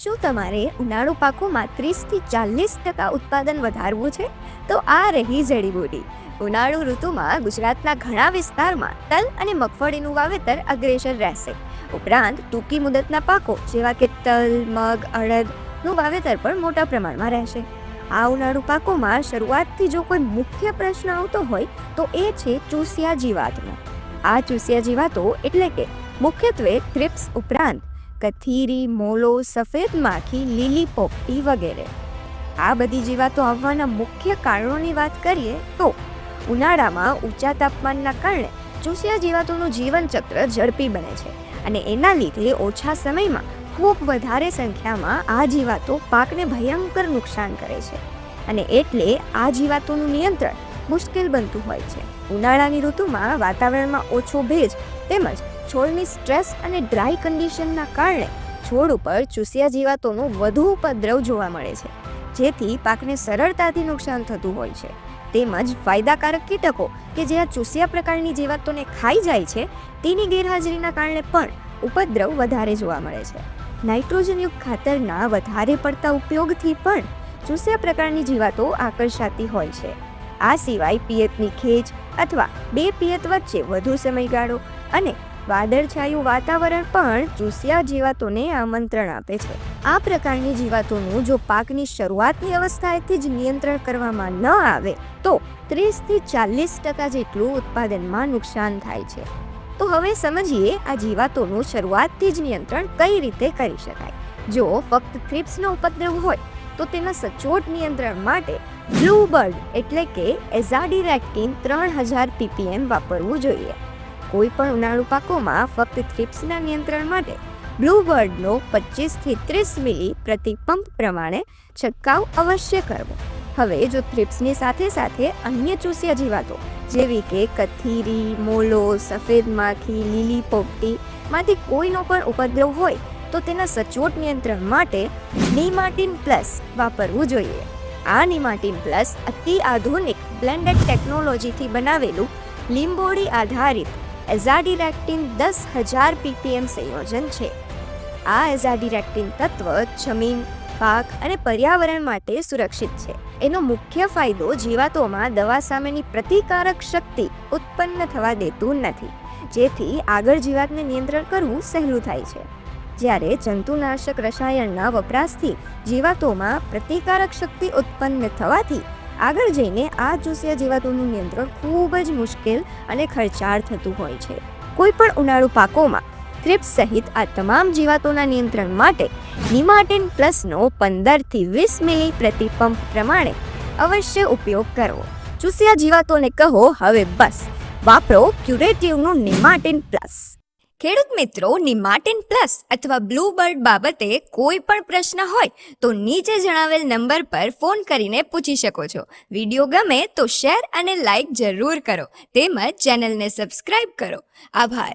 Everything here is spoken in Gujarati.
શું તમારે ઉનાળુ પાકોમાં 30-40% ઉત્પાદન વધારવું છે? તો આ રહી જડીબુટી. ઉનાળુ ઋતુમાં ગુજરાતના ઘણા વિસ્તારમાં તલ અને મગફળીનું વાવેતર અગ્રેસર રહેશે. ઉપરાંત ટૂંકી મુદતના પાકો જેવા કે તલ, મગ, અડદનું વાવેતર પણ મોટા પ્રમાણમાં રહેશે. આ ઉનાળુ પાકોમાં શરૂઆતથી જો કોઈ મુખ્ય પ્રશ્ન આવતો હોય તો એ છે ચૂસિયા જીવાતનો. આ ચૂસિયા જીવાતો એટલે કે મુખ્યત્વે થ્રિપ્સ ઉપરાંત કથીરી, મોલો, સફેદ માખી, લીલી પોપટી વગેરે. આ બધી જીવાતો આવવાના મુખ્ય કારણોની વાત કરીએ તો ઉનાળામાં ઊંચા તાપમાનના કારણે ચૂસિયા જીવાતોનું જીવનચક્ર ઝડપી બને છે અને એના લીધે ઓછા સમયમાં ખૂબ વધારે સંખ્યામાં આ જીવાતો પાકને ભયંકર નુકસાન કરે છે અને એટલે આ જીવાતોનું નિયંત્રણ મુશ્કેલ બનતું હોય છે. ઉનાળાની ઋતુમાં વાતાવરણમાં ઓછો ભેજ તેમજ છોડની સ્ટ્રેસ અને ડ્રાય કન્ડિશનના કારણે છોડ ઉપર ચૂસિયા જીવાતોનો વધુ ઉપદ્રવ જોવા મળે છે, જેથી પાકને સરળતાથી નુકસાન થતું હોય છે. તેમજ ફાયદાકારક કીટકો કે જે આ ચૂસિયા પ્રકારની જીવાતોને ખાઈ જાય છે તેની ગેરહાજરીના કારણે પણ ઉપદ્રવ વધારે જોવા મળે છે. નાઇટ્રોજનયુક્ત ખાતરના વધારે પડતા ઉપયોગથી પણ ચૂસિયા પ્રકારની જીવાતો આકર્ષાતી હોય છે. આ સિવાય પિયતની ખેંચ અથવા બે પિયત વચ્ચે વધુ સમયગાળો અને વાદળછાયું વાતાવરણ પણ ચૂસિયા જીવાતોને આમંત્રણ આપે છે. આ પ્રકારની જીવાતોનું જો પાકની શરૂઆતની અવસ્થાએથી જ નિયંત્રણ કરવામાં ન આવે તો 30-40% જેટલું ઉત્પાદનમાં નુકસાન થાય છે. તો હવે સમજીએ આ જીવાતોનું શરૂઆતથી જ નિયંત્રણ કઈ રીતે કરી શકાય. જો ફક્ત થ્રિપ્સનો ઉપદ્રવ હોય તો તેના સચોટ નિયંત્રણ માટે બ્લૂબર્ડ એટલે કે એઝાડિરેક્ટિન 3000 ppm વાપરવું જોઈએ. કોઈ પણ ઉનાળુ પાકોમાં ફક્ત થ્રિપ્સના નિયંત્રણ માટે બ્લૂબર્ડનો 25-30 મિલી પ્રતિ પંપ પ્રમાણે છંટકાવ અવશ્ય કરવો. હવે જો થ્રિપ્સની સાથે સાથે અન્ય ચૂસિયા જીવાતો જેવી કે કથીરી, મોલો, સફેદ માખી, લીલી પોપટીમાંથી કોઈનો પણ ઉપદ્રવ હોય તો તેના સચોટ નિયંત્રણ માટે નિમાટીન પ્લસ વાપરવું જોઈએ. આ નિમાટીન પ્લસ અતિ આધુનિક બ્લેન્ડેડ ટેકનોલોજીથી બનાવેલું લીંબોળી આધારિત એઝાડિરેક્ટિન 10,000 ppm સંયોજન છે. આ એઝાડિરેક્ટિન તત્વ જમીન, પાક અને પર્યાવરણ માટે સુરક્ષિત છે. એનો મુખ્ય ફાયદો જીવાતોમાં દવા સામેની પ્રતિકારક શક્તિ ઉત્પન્ન થવા દેતું નથી, જેથી આગળ જીવાતને નિયંત્રણ કરવું સહેલું થાય છે. જ્યારે જંતુનાશક રસાયણના વપરાશથી જીવાતોમાં પ્રતિકારક શક્તિ ઉત્પન્ન થવાથી આગળ જઈને આ ચૂસિયા જીવાતોનું નિયંત્રણ ખૂબ જ મુશ્કેલ અને ખર્ચાળ થતું હોય છે. કોઈ પણ ઉનાળુ પાકોમાં થ્રિપ્સ સહિત આ તમામ જીવાતોના નિયંત્રણ માટે નિમાટીન પ્લસનો 15-20 મિલી પ્રતિ પંપ પ્રમાણે અવશ્ય ઉપયોગ કરવો. ચૂસિયા જીવાતોને કહો હવે બસ, વાપરો ક્યુરેટિવનું નિમાટીન પ્લસ. ખેડૂત મિત્રો, નિમાટીન પ્લસ અથવા બ્લૂબર્ડ બાબતે કોઈ પણ પ્રશ્ન હોય તો નીચે જણાવેલ નંબર પર ફોન કરીને પૂછી શકો છો. વિડીયો ગમે તો શેર અને લાઈક જરૂર કરો તેમજ ચેનલને સબસ્ક્રાઇબ કરો. આભાર.